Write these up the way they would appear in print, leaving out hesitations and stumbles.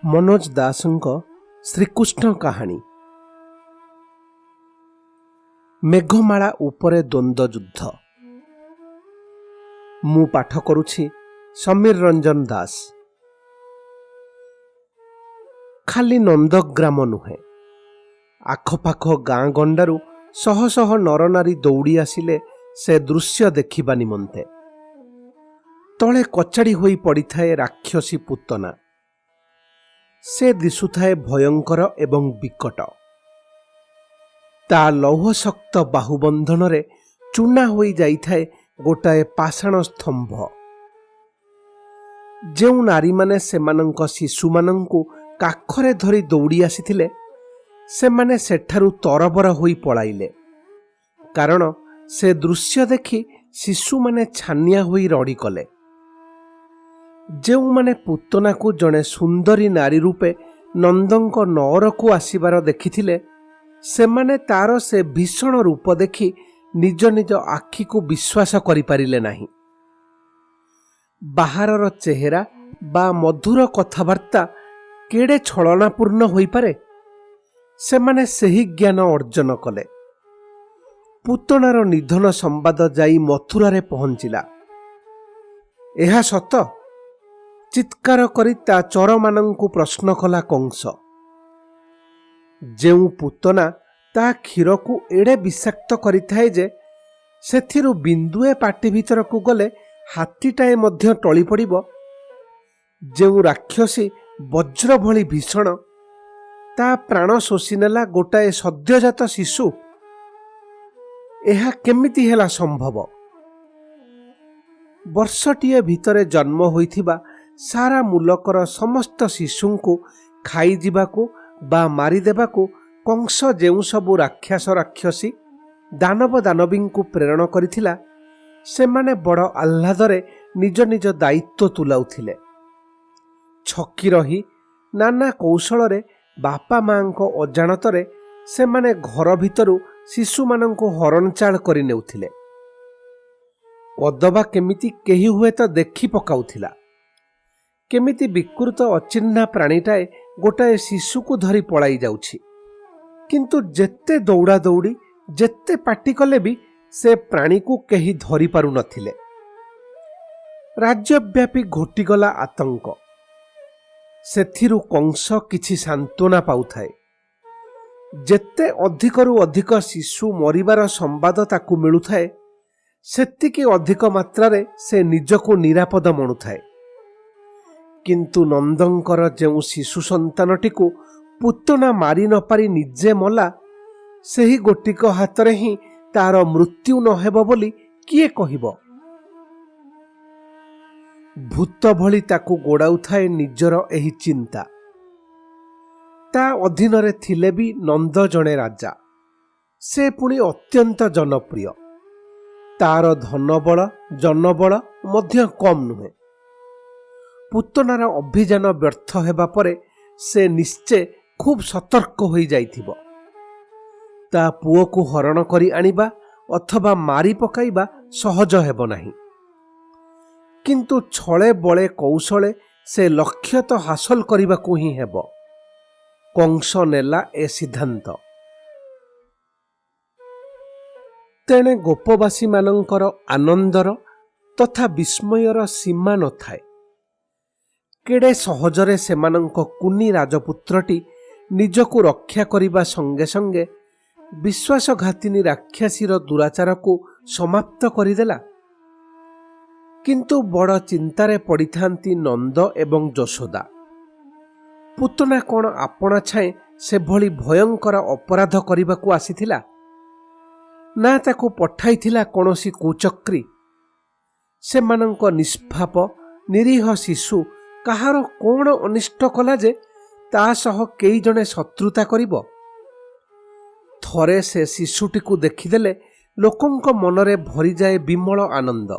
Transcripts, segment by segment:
मनोज दासଙ୍କ ଶ୍ରୀକୃଷ୍ଣ କାହାଣୀ। ମେଘମାଳା ଉପରେ ଦ୍ୱନ୍ଦ୍ୱ ଯୁଦ୍ଧ। ମୁଁ ପାଠ କରୁଛି ସମୀର ରଞ୍ଜନ ଦାସ। ଖାଲି ନନ୍ଦଗ୍ରାମ ନୁହେଁ, ଆଖପାଖ ଗାଁ ଗଣ୍ଡାରୁ ଶହ ଶହ ନରନାରୀ ଦୌଡ଼ି ଆସିଲେ ସେ ଦୃଶ୍ୟ ଦେଖିବା ନିମନ୍ତେ। ତଳେ କଚାଡ଼ି ହୋଇ ପଡ଼ିଥାଏ ରାକ୍ଷସୀ ପୁତନା। ସେ ଦିଶୁଥାଏ ଭୟଙ୍କର ଏବଂ ବିକଟ। ତା ଲୌହଶକ୍ତ ବାହୁବନ୍ଧନରେ ଚୂନା ହୋଇ ଯାଇଥାଏ ଗୋଟାଏ ପାଷାଣ ସ୍ତମ୍ଭ। ଯେଉଁ ନାରୀମାନେ ସେମାନଙ୍କ ଶିଶୁମାନଙ୍କୁ କାଖରେ ଧରି ଦୌଡ଼ି ଆସିଥିଲେ, ସେମାନେ ସେଠାରୁ ତରବର ହୋଇ ପଳାଇଲେ, କାରଣ ସେ ଦୃଶ୍ୟ ଦେଖି ଶିଶୁମାନେ ଛାନିଆ ହୋଇ ରଡ଼ି କଲେ। ଯେଉଁମାନେ ପୁତନାକୁ ଜଣେ ସୁନ୍ଦରୀ ନାରୀ ରୂପେ ନନ୍ଦଙ୍କ ନଅରକୁ ଆସିବାର ଦେଖିଥିଲେ, ସେମାନେ ତାର ସେ ଭୀଷଣ ରୂପ ଦେଖି ନିଜ ନିଜ ଆଖିକୁ ବିଶ୍ୱାସ କରିପାରିଲେ ନାହିଁ। ବାହାରର ଚେହେରା ବା ମଧୁର କଥାବାର୍ତ୍ତା କେଡ଼େ ଛଳନାପୂର୍ଣ୍ଣ ହୋଇପାରେ, ସେମାନେ ସେହି ଜ୍ଞାନ ଅର୍ଜନ କଲେ। ପୁତନାର ନିଧନ ସମ୍ବାଦ ଯାଇ ମଥୁରାରେ ପହଞ୍ଚିଲା। ଏହା ସତ? ଚିତ୍କାର କରି ତା ଚରମାନଙ୍କୁ ପ୍ରଶ୍ନ କଲା କଂସ। ଯେଉଁ ପୁତନା ତା କ୍ଷୀରକୁ ଏଡ଼େ ବିଷାକ୍ତ କରିଥାଏ ଯେ ସେଥିରୁ ବିନ୍ଦୁଏ ପାଟି ଭିତରକୁ ଗଲେ ହାତୀଟାଏ ମଧ୍ୟ ଟଳି ପଡ଼ିବ, ଯେଉଁ ରାକ୍ଷସୀ ବଜ୍ର ଭଳି ଭୀଷଣ, ତା ପ୍ରାଣ ଶୋଷି ନେଲା ଗୋଟାଏ ସଦ୍ୟଜାତ ଶିଶୁ, ଏହା କେମିତି ହେଲା ସମ୍ଭବ? ବର୍ଷଟିଏ ଭିତରେ ଜନ୍ମ ହୋଇଥିବା ସାରା ମୁଲକର ସମସ୍ତ ଶିଶୁଙ୍କୁ ଖାଇଯିବାକୁ ବା ମାରିଦେବାକୁ କଂସ ଯେଉଁ ସବୁ ରାକ୍ଷସ ରାକ୍ଷସୀ, ଦାନବ ଦାନବୀଙ୍କୁ ପ୍ରେରଣ କରିଥିଲା, ସେମାନେ ବଡ଼ ଆହ୍ଲାଦରେ ନିଜ ନିଜ ଦାୟିତ୍ୱ ତୁଲାଉଥିଲେ। ଛକି ରହି ନାନା କୌଶଳରେ ବାପା ମାଙ୍କ ଅଜାଣତରେ ସେମାନେ ଘର ଭିତରୁ ଶିଶୁମାନଙ୍କୁ ହରଣଚାଳ କରି ନେଉଥିଲେ। ଅଦବା କେମିତି କେହି ହୁଏତ ଦେଖି ପକାଉଥିଲା, କେମିତି ବିକୃତ ଅଚିହ୍ନା ପ୍ରାଣୀଟାଏ ଗୋଟାଏ ଶିଶୁକୁ ଧରି ପଳାଇ ଯାଉଛି। କିନ୍ତୁ ଯେତେ ଦୌଡ଼ା ଦୌଡ଼ି, ଯେତେ ପାଟି କଲେ ବି ସେ ପ୍ରାଣୀକୁ କେହି ଧରି ପାରୁନଥିଲେ। ରାଜ୍ୟବ୍ୟାପୀ ଘୋଟିଗଲା ଆତଙ୍କ। ସେଥିରୁ କଂସ କିଛି ସାନ୍ତ୍ୱନା ପାଉଥାଏ। ଯେତେ ଅଧିକରୁ ଅଧିକ ଶିଶୁ ମରିବାର ସମ୍ବାଦ ତାକୁ ମିଳୁଥାଏ, ସେତିକି ଅଧିକ ମାତ୍ରାରେ ସେ ନିଜକୁ ନିରାପଦ ମଣୁଥାଏ। କିନ୍ତୁ ନନ୍ଦଙ୍କର ଯେଉଁ ଶିଶୁ ସନ୍ତାନଟିକୁ ପୁତନା ମାରି ନ ପାରି ନିଜେ ମଲା, ସେହି ଗୋଟିକ ହାତରେ ହିଁ ତାର ମୃତ୍ୟୁ ନ ହେବ ବୋଲି କିଏ କହିବ? ଭୂତ ଭଳି ତାକୁ ଗୋଡ଼ାଉଥାଏ ନିଜର ଏହି ଚିନ୍ତା। ତା ଅଧୀନରେ ଥିଲେ ବି ନନ୍ଦ ଜଣେ ରାଜା। ସେ ପୁଣି ଅତ୍ୟନ୍ତ ଜନପ୍ରିୟ। ତାର ଧନବଳ ଜନବଳ ମଧ୍ୟ କମ୍ ନୁହେଁ। ପୁତନାର ଅଭିଯାନ ବ୍ୟର୍ଥ ହେବା ପରେ ସେ ନିଶ୍ଚେ ଖୁବ୍ ସତର୍କ ହୋଇଯାଇଥିବ। ତା ପୁଅକୁ ହରଣ କରି ଆଣିବା ଅଥବା ମାରି ପକାଇବା ସହଜ ହେବ ନାହିଁ। କିନ୍ତୁ ଛଳେ ବଳେ କୌଶଳେ ସେ ଲକ୍ଷ୍ୟ ତ ହାସଲ କରିବାକୁ ହିଁ ହେବ। କଂସ ନେଲା ଏ ସିଦ୍ଧାନ୍ତ। ତେଣେ ଗୋପବାସୀମାନଙ୍କର ଆନନ୍ଦର ତଥା ବିସ୍ମୟର ସୀମା ନଥାଏ। କେଡ଼େ ସହଜରେ ସେମାନଙ୍କ କୁନି ରାଜପୁତ୍ରଟି ନିଜକୁ ରକ୍ଷା କରିବା ସଙ୍ଗେ ସଙ୍ଗେ ବିଶ୍ୱାସଘାତିନୀ ରାକ୍ଷସୀର ଦୁରାଚାରକୁ ସମାପ୍ତ କରିଦେଲା। କିନ୍ତୁ ବଡ଼ ଚିନ୍ତାରେ ପଡ଼ିଥାନ୍ତି ନନ୍ଦ ଏବଂ ଯଶୋଦା। ପୁତନା କ'ଣ ଆପଣା ଛାଏଁ ସେଭଳି ଭୟଙ୍କର ଅପରାଧ କରିବାକୁ ଆସିଥିଲା? ନା ତାକୁ ପଠାଇଥିଲା କୌଣସି କୁଚକ୍ରୀ? ସେମାନଙ୍କ ନିଷ୍ପାପ ନିରୀହ ଶିଶୁ କାହାର କ'ଣ ଅନିଷ୍ଟ କଲା ଯେ ତା ସହ କେଇ ଜଣେ ଶତ୍ରୁତା କରିବ? ଥରେ ସେ ଶିଶୁଟିକୁ ଦେଖିଦେଲେ ଲୋକଙ୍କ ମନରେ ଭରିଯାଏ ବିମଳ ଆନନ୍ଦ।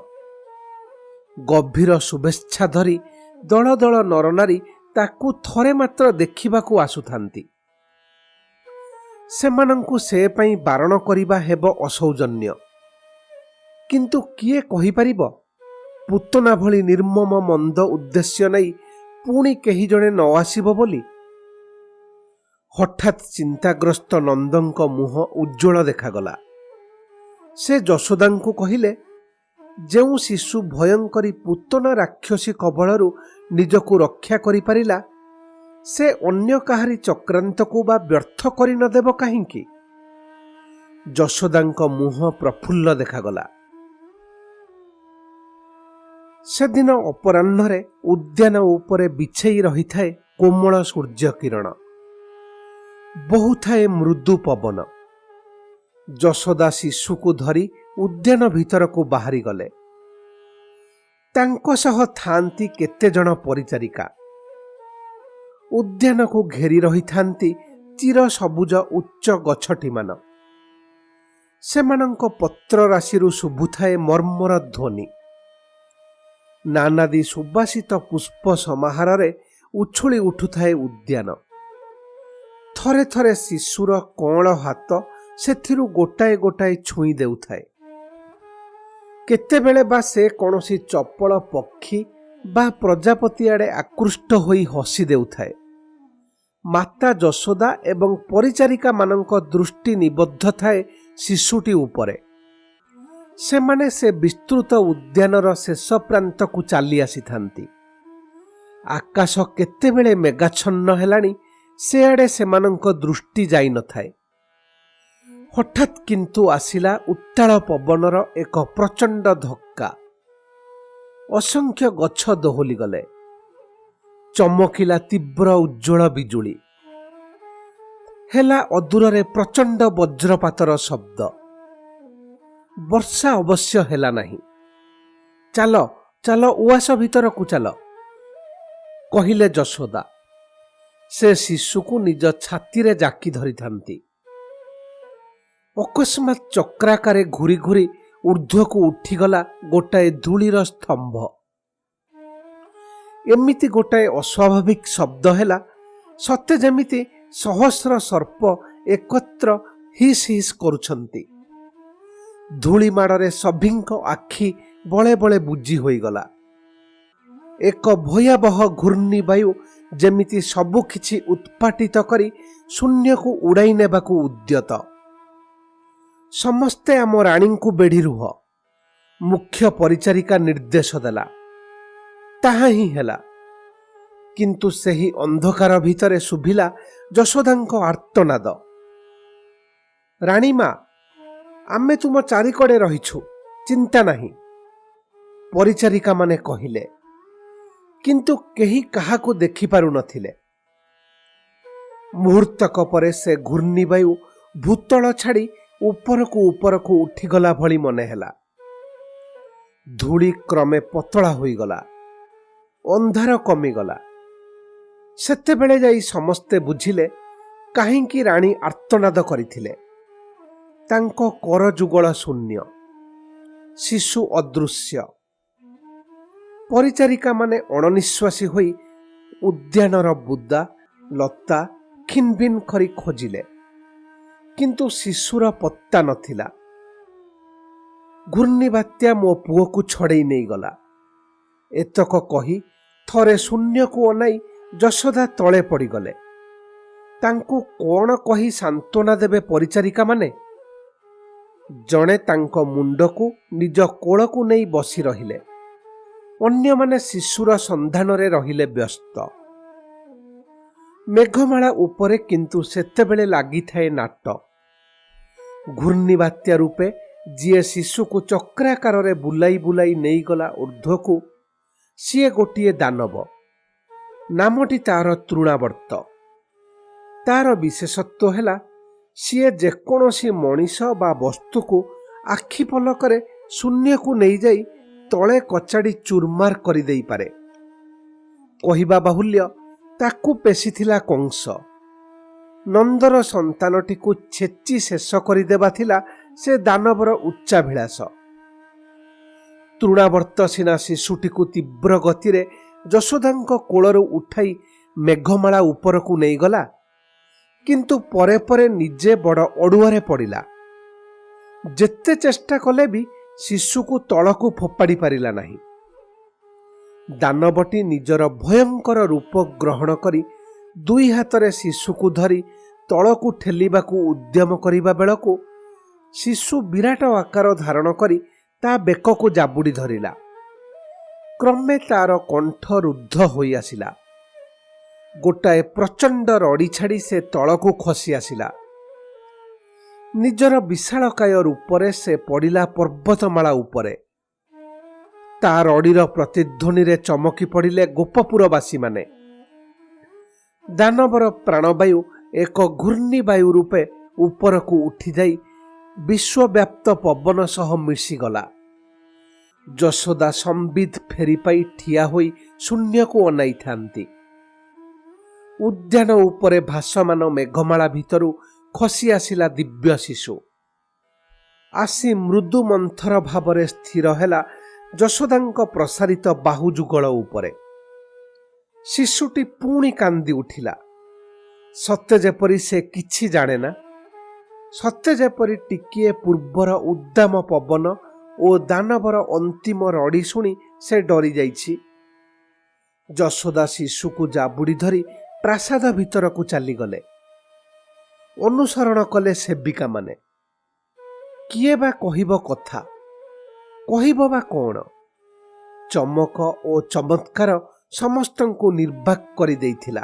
ଗଭୀର ଶୁଭେଚ୍ଛା ଧରି ଦଳ ଦଳ ନରନାରୀ ତାକୁ ଥରେ ମାତ୍ର ଦେଖିବାକୁ ଆସୁଥାନ୍ତି। ସେମାନଙ୍କୁ ସେ ପାଇଁ ବାରଣ କରିବା ହେବ ଅସୌଜନ୍ୟ। କିନ୍ତୁ କିଏ କହିପାରିବ, ପୁତନା ଭଳି ନିର୍ମମ ମନ୍ଦ ଉଦ୍ଦେଶ୍ୟ ନେଇ ପୁଣି କେହି ଜଣେ ନ ଆସିବ ବୋଲି। ହଠାତ୍ ଚିନ୍ତାଗ୍ରସ୍ତ ନନ୍ଦଙ୍କ ମୁହଁ ଉଜ୍ଜ୍ୱଳ ଦେଖାଗଲା। ସେ ଯଶୋଦାଙ୍କୁ କହିଲେ, ଯେଉଁ ଶିଶୁ ଭୟଙ୍କରୀ ପୂତନା ରାକ୍ଷସୀ କବଳରୁ ନିଜକୁ ରକ୍ଷା କରିପାରିଲା, ସେ ଅନ୍ୟ କାହାରି ଚକ୍ରାନ୍ତକୁ ବା ବ୍ୟର୍ଥ କରି ନ ଦେବ କାହିଁକି? ଯଶୋଦାଙ୍କ ମୁହଁ ପ୍ରଫୁଲ୍ଲ ଦେଖାଗଲା। ସେଦିନ ଅପରାହ୍ନରେ ଉଦ୍ୟାନ ଉପରେ ବିଛେଇ ରହିଥାଏ କୋମଳ ସୂର୍ଯ୍ୟ କିରଣ। ବହୁଥାଏ ମୃଦୁ ପବନ। ଯଶୋଦା ଶିଶୁକୁ ଧରି ଉଦ୍ୟାନ ଭିତରକୁ ବାହାରିଗଲେ। ତାଙ୍କ ସହ ଥାଆନ୍ତି କେତେଜଣ ପରିଚାରିକା। ଉଦ୍ୟାନକୁ ଘେରି ରହିଥାନ୍ତି ଚିର ସବୁଜ ଉଚ୍ଚ ଗଛଟିମାନ। ସେମାନଙ୍କ ପତ୍ର ରାଶିରୁ ଶୁଭୁଥାଏ ମର୍ମର ଧ୍ୱନି। ନାନାଦି ସୁବାସିତ ପୁଷ୍ପ ସମାହାରରେ ଉଛୁଳି ଉଠୁଥାଏ ଉଦ୍ୟାନ। ଥରେ ଥରେ ଶିଶୁର କଅଁଳ ହାତ ସେଥିରୁ ଗୋଟାଏ ଗୋଟାଏ ଛୁଇଁ ଦେଉଥାଏ। କେତେବେଳେ ବା ସେ କୌଣସି ଚପଳ ପକ୍ଷୀ ବା ପ୍ରଜାପତି ଆଡ଼େ ଆକୃଷ୍ଟ ହୋଇ ହସି ଦେଉଥାଏ। ମାତା ଯଶୋଦା ଏବଂ ପରିଚାରିକାମାନଙ୍କ ଦୃଷ୍ଟି ନିବଦ୍ଧ ଥାଏ ଶିଶୁଟି ଉପରେ। ସେମାନେ ସେ ବିସ୍ତୃତ ଉଦ୍ୟାନର ଶେଷ ପ୍ରାନ୍ତକୁ ଚାଲି ଆସିଥାନ୍ତି। ଆକାଶ କେତେବେଳେ ମେଘାଚ୍ଛନ୍ନ ହେଲାଣି, ସେଆଡ଼େ ସେମାନଙ୍କ ଦୃଷ୍ଟି ଯାଇନଥାଏ। ହଠାତ୍ କିନ୍ତୁ ଆସିଲା ଉତ୍ତାଳ ପବନର ଏକ ପ୍ରଚଣ୍ଡ ଧକ୍କା। ଅସଂଖ୍ୟ ଗଛ ଦୋହଲିଗଲେ। ଚମକିଲା ତୀବ୍ର ଉଜ୍ଜ୍ୱଳ ବିଜୁଳି। ହେଲା ଅଦୂରରେ ପ୍ରଚଣ୍ଡ ବଜ୍ରପାତର ଶବ୍ଦ। ବର୍ଷା ଅବଶ୍ୟ ହେଲା ନାହିଁ। ଚାଲ ଚାଲ ଉଆସ ଭିତରକୁ ଚାଲ, କହିଲେ ଯଶୋଦା। ସେ ଶିଶୁକୁ ନିଜ ଛାତିରେ ଜାକି ଧରିଥାନ୍ତି। ଅକସ୍ମାତ୍ ଚକ୍ରାକାରେ ଘୁରି ଘୁରି ଊର୍ଦ୍ଧ୍ୱକୁ ଉଠିଗଲା ଗୋଟାଏ ଧୂଳିର ସ୍ତମ୍ଭ। ଏମିତି ଗୋଟାଏ ଅସ୍ୱାଭାବିକ ଶବ୍ଦ ହେଲା, ସତେ ଯେମିତି ସହସ୍ର ସର୍ପ ଏକତ୍ର ହିସ୍ ହିସ୍ କରୁଛନ୍ତି। ଧୂଳି ମାଡ଼ରେ ସଭିଙ୍କ ଆଖି ବଳେ ବଳେ ବୁଜି ହୋଇଗଲା। ଏକ ଭୟାବହ ଘୂର୍ଣ୍ଣିବାୟୁ ଯେମିତି ସବୁ କିଛି ଉତ୍ପାଟିତ କରି ଶୂନ୍ୟକୁ ଉଡ଼ାଇ ନେବାକୁ ଉଦ୍ୟତ। ସମସ୍ତେ ଆମ ରାଣୀଙ୍କୁ ବେଢ଼ି ରୁହ, ମୁଖ୍ୟ ପରିଚାରିକା ନିର୍ଦ୍ଦେଶ ଦେଲା। ତାହା ହିଁ ହେଲା। କିନ୍ତୁ ସେହି ଅନ୍ଧକାର ଭିତରେ ଶୁଭିଲା ଯଶୋଦାଙ୍କ ଆର୍ତ୍ତନାଦ। ରାଣୀମା, ଆମେ ତୁମ ଚାରିକଡ଼େ ରହିଛୁ, ଚିନ୍ତା ନାହିଁ, ପରିଚାରିକାମାନେ କହିଲେ। କିନ୍ତୁ କେହି କାହାକୁ ଦେଖିପାରୁନଥିଲେ। ମୁହୂର୍ତ୍ତକ ପରେ ସେ ଘୂର୍ଣ୍ଣିବାୟୁ ଭୂତଳ ଛାଡ଼ି ଉପରକୁ ଉପରକୁ ଉଠିଗଲା ଭଳି ମନେ ହେଲା। ଧୂଳି କ୍ରମେ ପତଳା ହୋଇଗଲା। ଅନ୍ଧାର କମିଗଲା। ସେତେବେଳେ ଯାଇ ସମସ୍ତେ ବୁଝିଲେ କାହିଁକି ରାଣୀ ଆର୍ତ୍ତନାଦ କରିଥିଲେ। ତାଙ୍କ କରଯୁଗଳ ଶୂନ୍ୟ। ଶିଶୁ ଅଦୃଶ୍ୟ। ପରିଚାରିକାମାନେ ଅଣନିଶ୍ୱାସୀ ହୋଇ ଉଦ୍ୟାନର ବୁଦା ଲତା ଖିନଭିନ୍ କରି ଖୋଜିଲେ, କିନ୍ତୁ ଶିଶୁର ପତ୍ତା ନଥିଲା। ଘୂର୍ଣ୍ଣିବାତ୍ୟା ମୋ ପୁଅକୁ ଛଡ଼େଇ ନେଇଗଲା, ଏତକ କହି ଥରେ ଶୂନ୍ୟକୁ ଅନାଇ ଯଶୋଦା ତଳେ ପଡ଼ିଗଲେ। ତାଙ୍କୁ କ'ଣ କହି ସାନ୍ତ୍ୱନା ଦେବେ ପରିଚାରିକାମାନେ? ଜଣେ ତାଙ୍କ ମୁଣ୍ଡକୁ ନିଜ କୋଳକୁ ନେଇ ବସି ରହିଲେ। ଅନ୍ୟମାନେ ଶିଶୁର ସନ୍ଧାନରେ ରହିଲେ ବ୍ୟସ୍ତ। ମେଘମାଳା ଉପରେ କିନ୍ତୁ ସେତେବେଳେ ଲାଗିଥାଏ ନାଟ। ଘୂର୍ଣ୍ଣିବାତ୍ୟା ରୂପେ ଯିଏ ଶିଶୁକୁ ଚକ୍ରାକାରରେ ବୁଲାଇ ବୁଲାଇ ନେଇଗଲା ଊର୍ଦ୍ଧ୍ୱକୁ, ସିଏ ଗୋଟିଏ ଦାନବ। ନାମଟି ତାର ତୃଣାବର୍ତ୍ତ। ତାର ବିଶେଷତ୍ୱ ହେଲା, ସିଏ ଯେକୌଣସି ମଣିଷ ବା ବସ୍ତୁକୁ ଆଖି ପଲକରେ ଶୂନ୍ୟକୁ ନେଇଯାଇ ତଳେ କଚାଡ଼ି ଚୁରମାର କରିଦେଇପାରେ। କହିବା ବାହୁଲ୍ୟ, ତାକୁ ପେଶିଥିଲା କଂସ। ନନ୍ଦର ସନ୍ତାନଟିକୁ ଛେଚି ଶେଷ କରିଦେବା ଥିଲା ସେ ଦାନବର ଉଚ୍ଚାଭିଳାଷ। ତୃଣାବର୍ତ୍ତ ସିନା ଶିଶୁଟିକୁ ତୀବ୍ର ଗତିରେ ଯଶୋଦାଙ୍କ କୋଳରୁ ଉଠାଇ ମେଘମାଳା ଉପରକୁ ନେଇଗଲା, କିନ୍ତୁ ପରେ ପରେ ନିଜେ ବଡ଼ ଅଡ଼ୁଆରେ ପଡ଼ିଲା। ଯେତେ ଚେଷ୍ଟା କଲେ ବି ଶିଶୁକୁ ତଳକୁ ଫୋପାଡ଼ି ପାରିଲା ନାହିଁ। ଦାନବଟି ନିଜର ଭୟଙ୍କର ରୂପ ଗ୍ରହଣ କରି ଦୁଇ ହାତରେ ଶିଶୁକୁ ଧରି ତଳକୁ ଠେଲିବାକୁ ଉଦ୍ୟମ କରିବା ବେଳକୁ ଶିଶୁ ବିରାଟ ଆକାର ଧାରଣ କରି ତା ବେକକୁ ଜାବୁଡ଼ି ଧରିଲା। କ୍ରମେ ତାର କଣ୍ଠ ରୁଦ୍ଧ ହୋଇ ଆସିଲା। ଗୋଟାଏ ପ୍ରଚଣ୍ଡ ରଡ଼ି ଛାଡ଼ି ସେ ତଳକୁ ଖସି ଆସିଲା। ନିଜର ବିଶାଳକାୟ ରୂପରେ ସେ ପଡ଼ିଲା ପର୍ବତମାଳା ଉପରେ। ତା ରଡ଼ିର ପ୍ରତିଧ୍ୱନିରେ ଚମକି ପଡ଼ିଲେ ଗୋପପୁରବାସୀମାନେ। ଦାନବର ପ୍ରାଣବାୟୁ ଏକ ଘୂର୍ଣ୍ଣିବାୟୁ ରୂପେ ଉପରକୁ ଉଠିଯାଇ ବିଶ୍ୱବ୍ୟାପ୍ତ ପବନ ସହ ମିଶିଗଲା। ଯଶୋଦା ସମ୍ବିତ ଫେରି ପାଇ ଠିଆ ହୋଇ ଶୂନ୍ୟକୁ ଅନାଇଥାନ୍ତି। ଉଦ୍ୟାନ ଉପରେ ଭାସମାନ ମେଘମାଳା ଭିତରୁ ଖସି ଆସିଲା ଦିବ୍ୟ ଶିଶୁ। ଆସି ମୃଦୁ ମନ୍ଥର ଭାବରେ ସ୍ଥିର ହେଲା ଯଶୋଦାଙ୍କ ପ୍ରସାରିତ ବାହୁଯୁଗଳ ଉପରେ। ଶିଶୁଟି ପୁଣି କାନ୍ଦି ଉଠିଲା। ସତେ ଯେପରି ସେ କିଛି ଜାଣେ ନା, ସତେ ଯେପରି ଟିକିଏ ପୂର୍ବର ଉଦ୍ଦାମ ପବନ ଓ ଦାନବର ଅନ୍ତିମ ରଡ଼ି ଶୁଣି ସେ ଡରି ଯାଇଛି। ଯଶୋଦା ଶିଶୁକୁ ଜାବୁଡ଼ି ଧରି ପ୍ରାସାଦ ଭିତରକୁ ଚାଲିଗଲେ। ଅନୁସରଣ କଲେ ସେବିକାମାନେ। କିଏ ବା କହିବ କଥା, କହିବ ବା କ'ଣ? ଚମକ ଓ ଚମତ୍କାର ସମସ୍ତଙ୍କୁ ନିର୍ବାକ୍ କରିଦେଇଥିଲା।